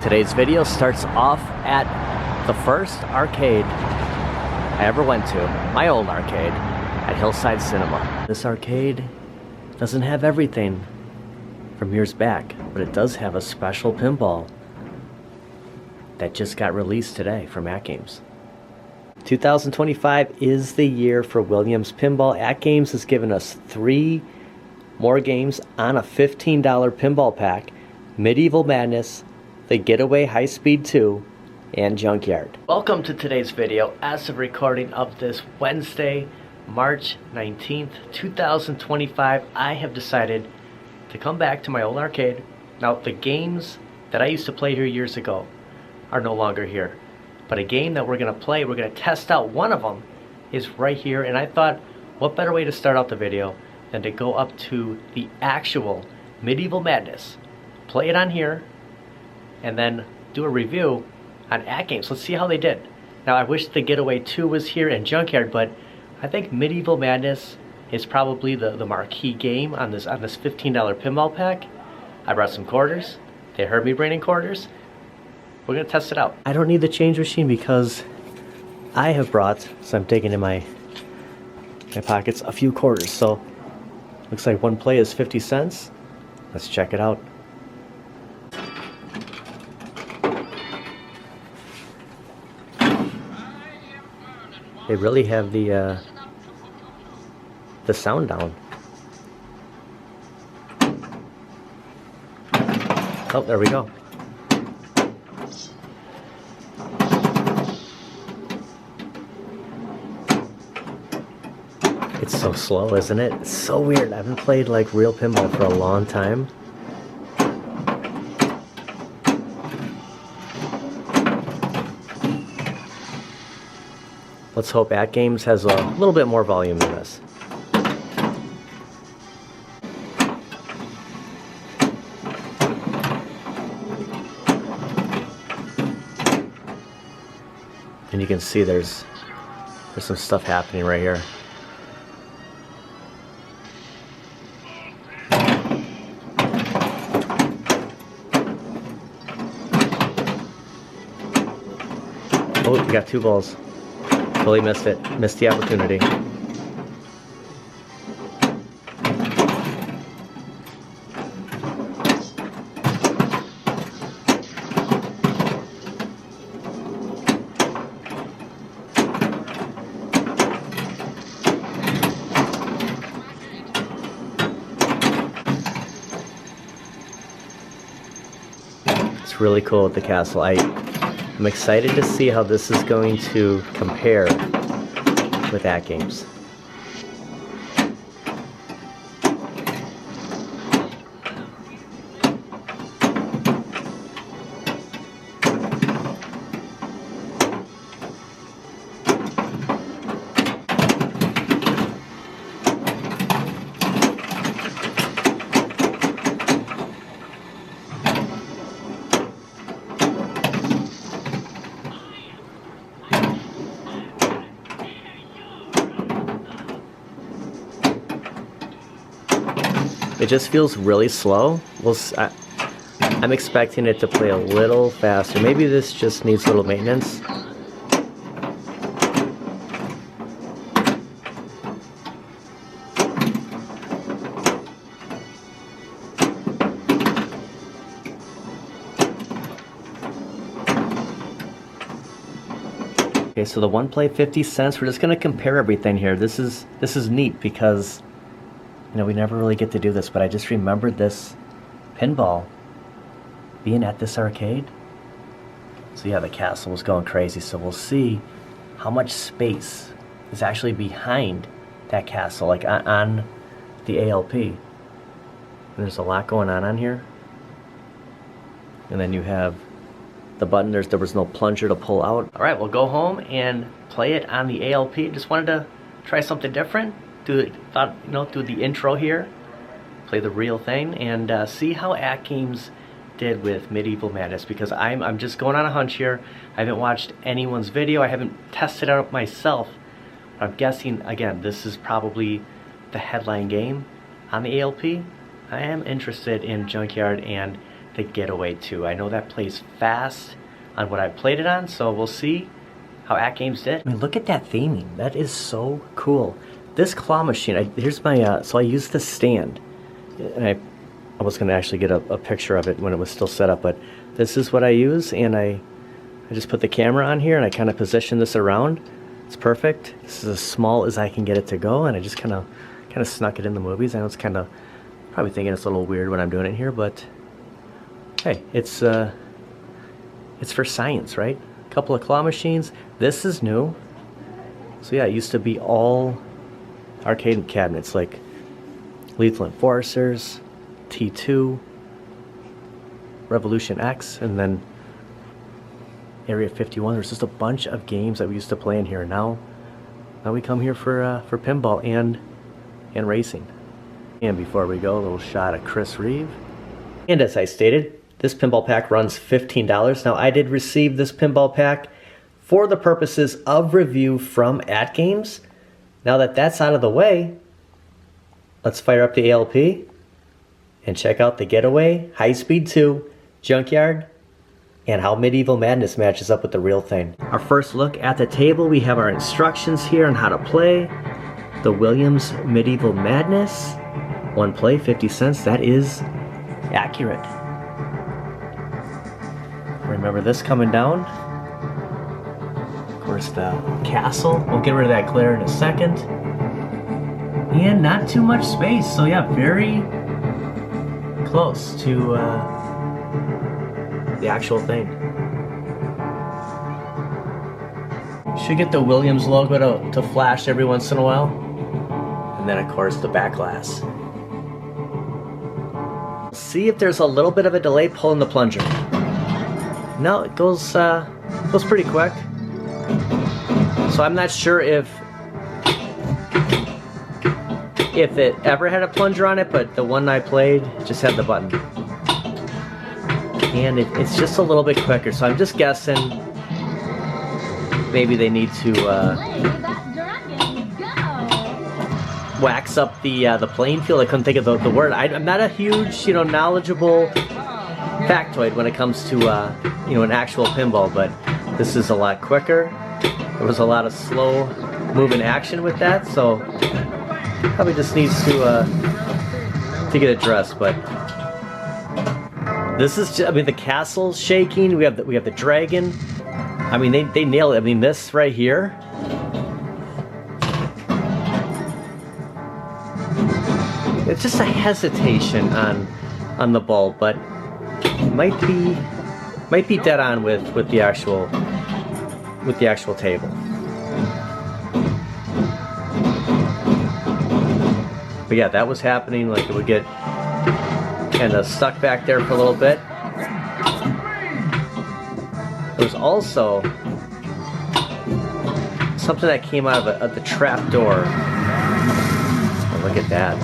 Today's video starts off at the first arcade I ever went to, my old arcade, at Hillside Cinema. This arcade doesn't have everything from years back, but it does have a special pinball that just got released today from AtGames. 2025 is the year for Williams Pinball. AtGames has given us 3 more games on a $15 pinball pack: Medieval Madness, the Getaway High Speed 2, and Junkyard. Welcome to today's video. As of recording of this Wednesday, March 19th, 2025, I have decided to come back to my old arcade. Now, the games that I used to play here years ago are no longer here. But a game that we're going to play, we're going to test out one of them, is right here. And I thought, what better way to start out the video than to go up to the actual Medieval Madness, play it on here, and then do a review on AtGames. Let's see how they did. Now, I wish the Getaway 2 was here and Junkyard, but I think Medieval Madness is probably the marquee game on this $15 pinball pack. I brought some quarters. They heard me bringing quarters. We're gonna test it out. I don't need the change machine because I have brought, so I'm taking in my pockets, a few quarters. So looks like one play is 50 cents. Let's check it out. They really have the sound down. Oh, there we go. It's so slow, isn't it? It's so weird. I haven't played like real pinball for a long time. Let's hope AtGames has a little bit more volume than this. And you can see there's some stuff happening right here. Oh, you got 2 balls. Totally missed it. Missed the opportunity. It's really cool at the castle. I'm excited to see how this is going to compare with AtGames. It just feels really slow. I'm expecting it to play a little faster. Maybe this just needs a little maintenance. Okay, so the one play 50 cents. We're just gonna compare everything here. This is neat because, you know, we never really get to do this, but I just remembered this pinball being at this arcade. So yeah, the castle was going crazy. So we'll see how much space is actually behind that castle, like on the ALP. And there's a lot going on here. And then you have the button. There was no plunger to pull out. All right, we'll go home and play it on the ALP. Just wanted to try something different. Thought, you know, do the intro here, play the real thing, and see how AtGames did with Medieval Madness, because I'm just going on a hunch here. I haven't watched anyone's video. I haven't tested it out myself. I'm guessing, again, this is probably the headline game on the ALP. I am interested in Junkyard and the Getaway 2. I know that plays fast on what I've played it on, so we'll see how AtGames did. I mean, look at that theming. That is so cool. This claw machine, here's my, so I used the stand. And I was gonna actually get a picture of it when it was still set up, but this is what I use, and I just put the camera on here and I kind of position this around. It's perfect. This is as small as I can get it to go, and I just kind of snuck it in the movies. I know it's kind of probably thinking it's a little weird when I'm doing it here, but hey, it's for science, right? A couple of claw machines. This is new. So yeah, it used to be all arcade cabinets like Lethal Enforcers, T2, Revolution X, and then Area 51. There's just a bunch of games that we used to play in here. Now we come here for pinball and racing. And before we go, a little shot of Chris Reeve. And as I stated, this pinball pack runs $15. Now I did receive this pinball pack for the purposes of review from AtGames. Now that that's out of the way, let's fire up the ALP and check out the Getaway, High Speed 2, Junkyard, and how Medieval Madness matches up with the real thing. Our first look at the table, we have our instructions here on how to play the Williams Medieval Madness. One play, 50 cents. That is accurate. Remember this coming down. Of course, the castle. We'll get rid of that glare in a second. And not too much space. So yeah, very close to the actual thing. Should get the Williams logo to flash every once in a while. And then of course the back glass. See if there's a little bit of a delay pulling the plunger. No, it goes pretty quick. So I'm not sure if it ever had a plunger on it, but the one I played just had the button. And it's just a little bit quicker, so I'm just guessing maybe they need to wax up the playing field. I couldn't think of the word. I'm not a huge, knowledgeable factoid when it comes to an actual pinball, but this is a lot quicker. There was a lot of slow moving action with that, so probably just needs to get addressed. But this is just, the castle's shaking. We have the dragon. I mean, they nailed it. I mean, this right here. It's just a hesitation on the ball, but it might be dead on with the actual table. But yeah, that was happening. Like, it would get kind of stuck back there for a little bit. There was also something that came out of the trap door. Oh, look at that.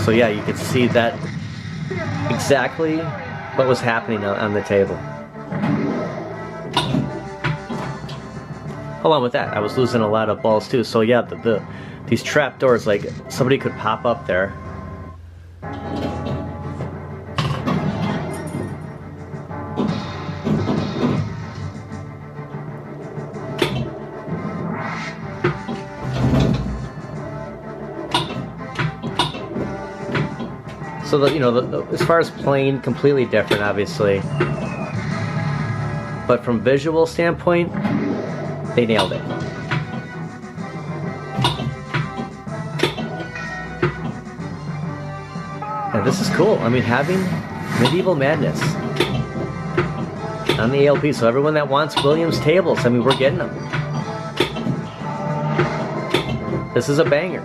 So yeah, you could see that exactly what was happening on the table. Along with that, I was losing a lot of balls too. So yeah, these trap doors, like somebody could pop up there. So as far as playing, completely different, obviously. But from visual standpoint, they nailed it. And this is cool. I mean, having Medieval Madness on the ALP. So everyone that wants Williams tables, I mean, we're getting them. This is a banger.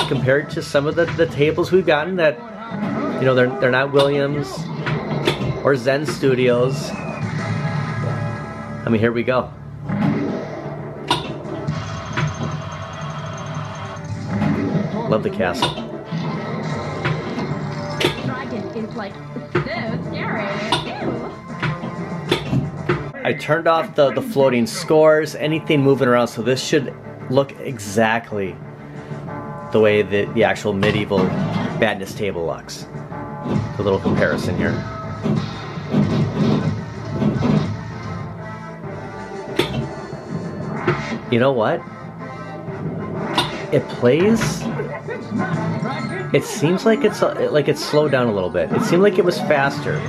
Compared to some of the tables we've gotten that, they're not Williams or Zen Studios. I mean, here we go. Love the castle. Dragon is like so scary. I turned off the floating scores, anything moving around, so this should look exactly the way the actual Medieval Madness table looks. A little comparison here. You know what? It plays. It seems like it's slowed down a little bit. It seemed like it was faster.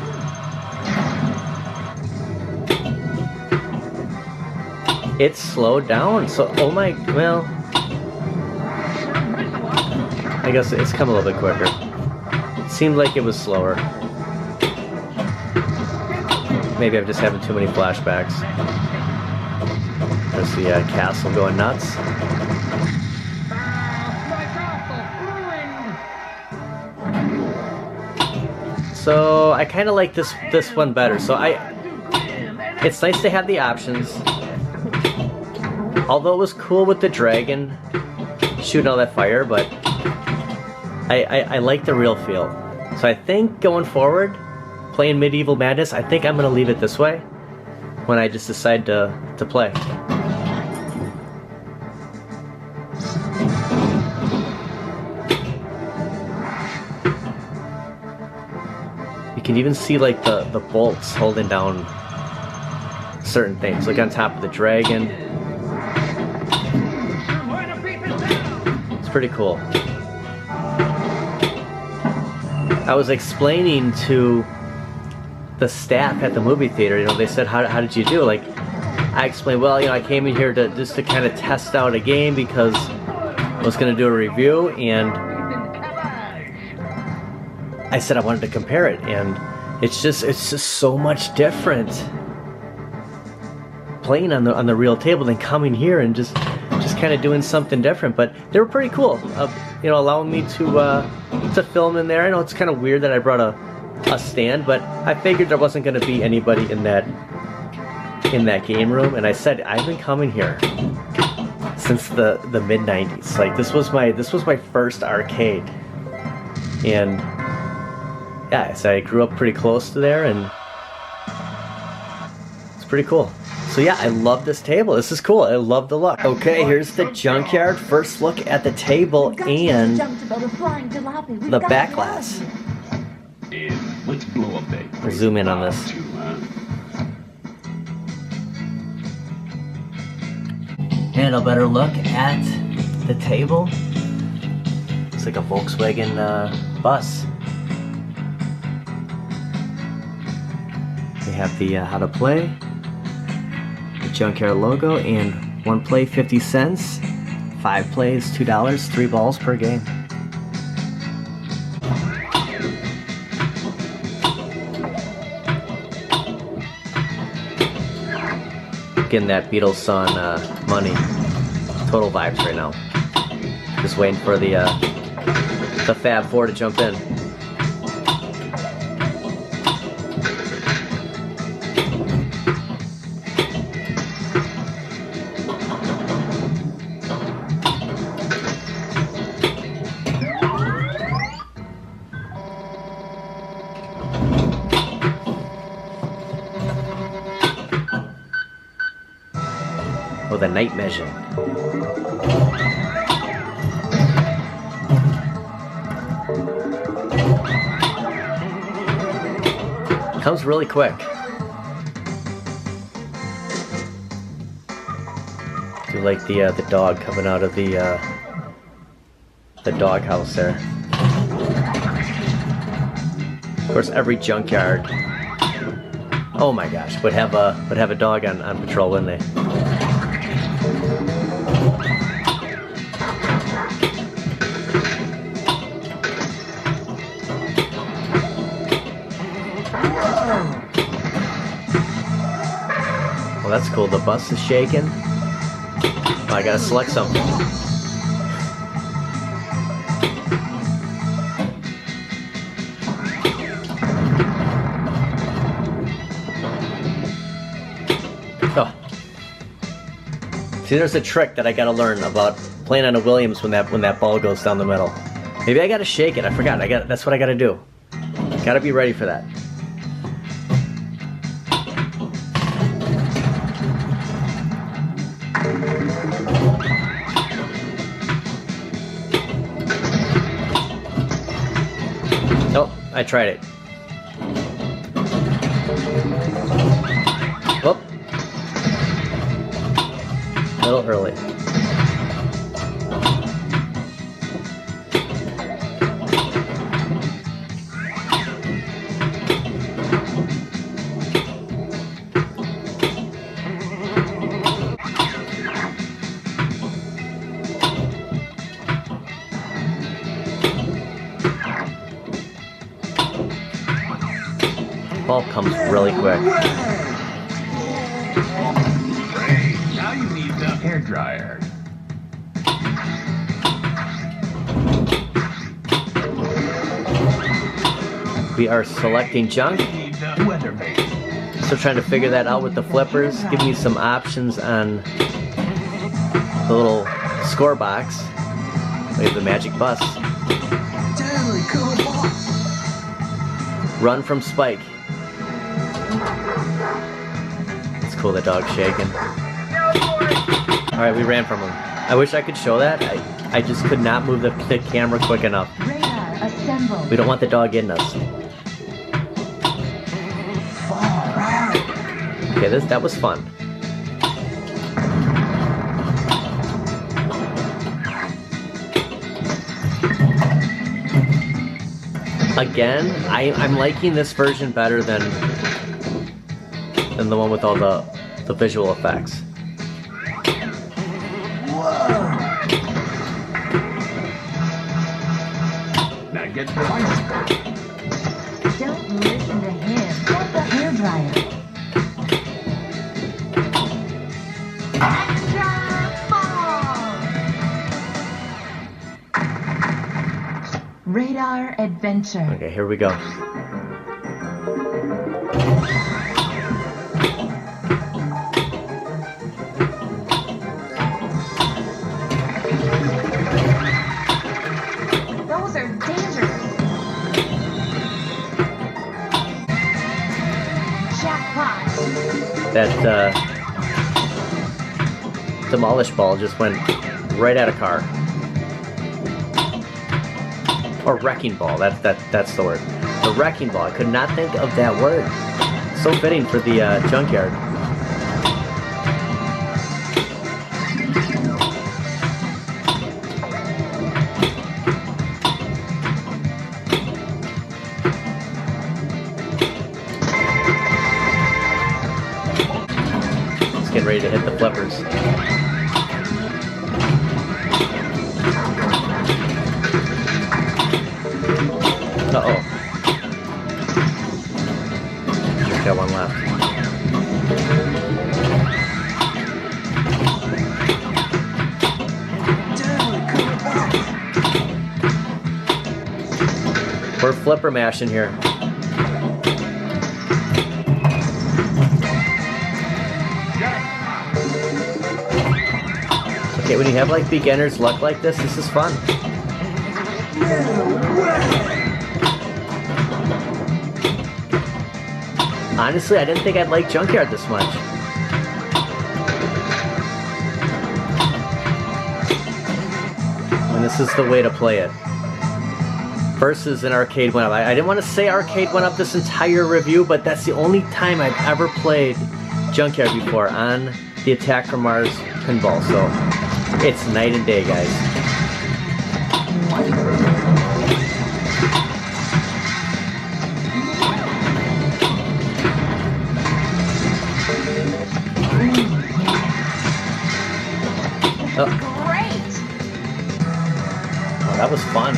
It's slowed down. So, oh my, well, I guess it's come a little bit quicker. It seemed like it was slower. Maybe I'm just having too many flashbacks. There's the castle going nuts. So I kind of like this one better. So it's nice to have the options. Although it was cool with the dragon shooting all that fire, but I like the real feel. So I think going forward, playing Medieval Madness, I think I'm gonna leave it this way when I just decide to play. You can even see like the bolts holding down certain things, like on top of the dragon. It's pretty cool. I was explaining to the staff at the movie theater, you know, they said, how did you do? Like, I explained, well, you know, I came in here just to kind of test out a game because I was going to do a review, and I said I wanted to compare it, and it's just so much different playing on the real table than coming here and just kind of doing something different. But they were pretty cool, you know, allowing me to film in there. I know it's kind of weird that I brought a stand, but I figured there wasn't going to be anybody in that game room, and I said I've been coming here since the mid-90s. Like, this was my first arcade, and yeah, so I grew up pretty close to there, and it's pretty cool. So yeah, I love this table. This is cool. I love the look. Okay, here's the Junkyard. First look at the table and the back glass. Let's blow up that. We'll zoom in on this. And a better look at the table. It's like a Volkswagen bus. We have the how to play, the Junkyard logo, and 1 play 50 cents, 5 plays $2, 3 balls per game. Getting that Beatles song Money. Total vibes right now. Just waiting for the Fab Four to jump in. With a night vision. Comes really quick. Do like the dog coming out of the dog house there. Of course, every junkyard, oh my gosh, would have a dog on patrol, wouldn't they? Well, that's cool. The bus is shaking. Oh, I gotta select something. Oh. See, there's a trick that I gotta learn about playing on a Williams when that ball goes down the middle. Maybe I gotta shake it. I forgot. That's what I gotta do. Gotta be ready for that. Oh, I tried it. Whoop. A little early. Ball comes really quick. Great, now you need the hair dryer. We are selecting junk. You need the weather bait. Still trying to figure that out with the flippers. Giving you some options on the little score box. We have the magic bus. Dude, cool boss. Run from Spike. It's cool, the dog's shaking. Alright, we ran from him. I wish I could show that. I just could not move the camera quick enough. Radar assembled. We don't want the dog getting us. Okay, that was fun. Again, I'm liking this version better than the one with all the visual effects. Now get the bicycle. Don't listen to him. Get the hairdryer. Extra ball! Radar adventure. Okay, here we go. Those are dangerous. Jackpot. That demolish ball just went right at a car. Or wrecking ball, that's the word. The wrecking ball, I could not think of that word. So fitting for the junkyard. It's getting ready to hit the flippers. Uh-oh. Just got one left. We're flipper mashing here. Okay, when you have like beginner's luck like this is fun. Honestly, I didn't think I'd like Junkyard this much. And this is the way to play it. Versus an arcade went up. I didn't want to say arcade went up this entire review, but that's the only time I've ever played Junkyard before on the Attack from Mars pinball. So it's night and day, guys. Oh. Great! Oh, that was fun.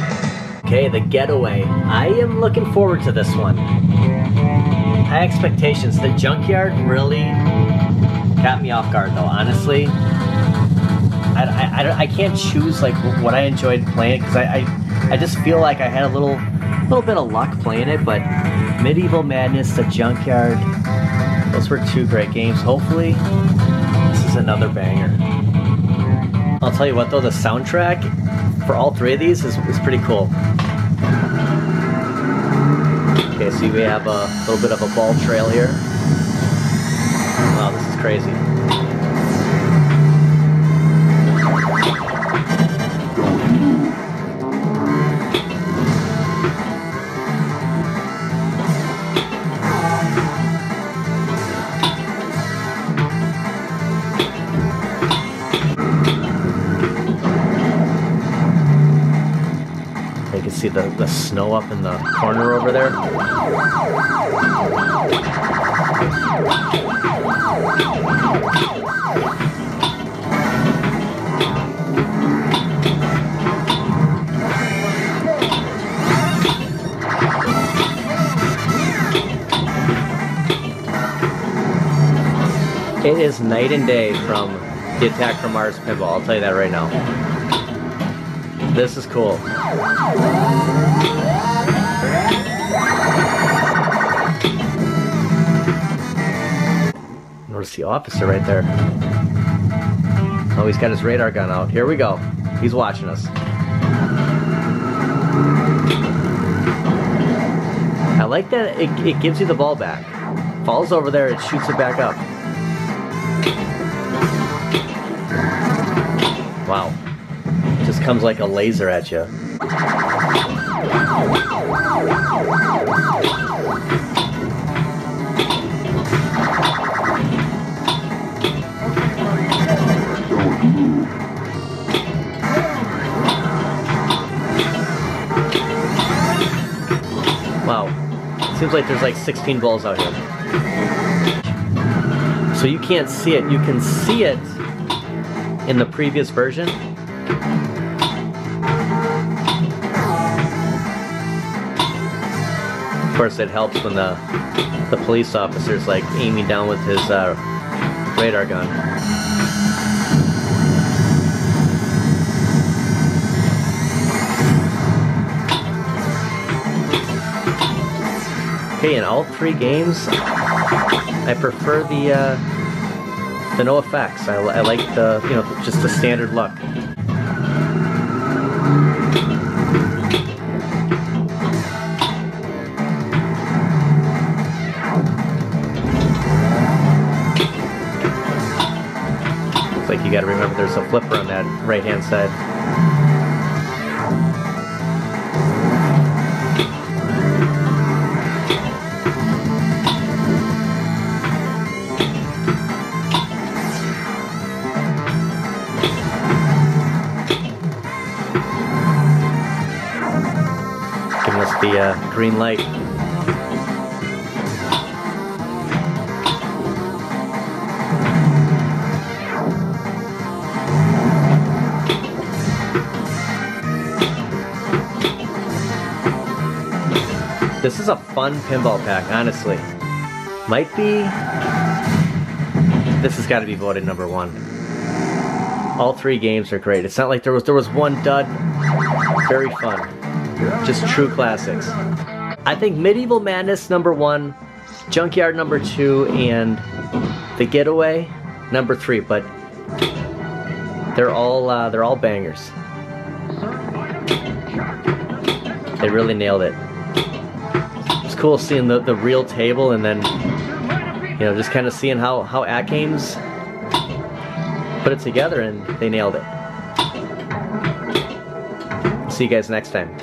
Okay, the Getaway. I am looking forward to this one. High expectations. The Junkyard really got me off guard, though. Honestly, I can't choose like what I enjoyed playing it because I just feel like I had a little bit of luck playing it. But Medieval Madness, the Junkyard, those were two great games. Hopefully, this is another banger. I'll tell you what though, the soundtrack for all three of these is pretty cool. Okay, so we have a little bit of a ball trail here. Wow, this is crazy. see the snow up in the corner over there. It is night and day from the Attack from Mars pinball, I'll tell you that right now. This is cool. Notice the officer right there. Oh, he's got his radar gun out. Here we go. He's watching us. I like that it gives you the ball back. Falls over there, it shoots it back up. Wow. Just comes like a laser at you. Wow. Seems like there's like 16 balls out here. So you can't see it. You can see it in the previous version. Of course, it helps when the police officer's like aiming down with his radar gun. Okay, in all three games, I prefer the no effects. I like the, you know, just the standard look. Looks like you got to remember there's a flipper on that right-hand side. The green light. This is a fun pinball pack, honestly. Might be... This has got to be voted #1. All three games are great. It's not like there was one dud. Very fun. Just true classics. I think Medieval Madness #1, Junkyard #2, and the Getaway #3. But they're all bangers. They really nailed it. It's cool seeing the real table, and then, you know, just kind of seeing how AtGames put it together, and they nailed it. See you guys next time.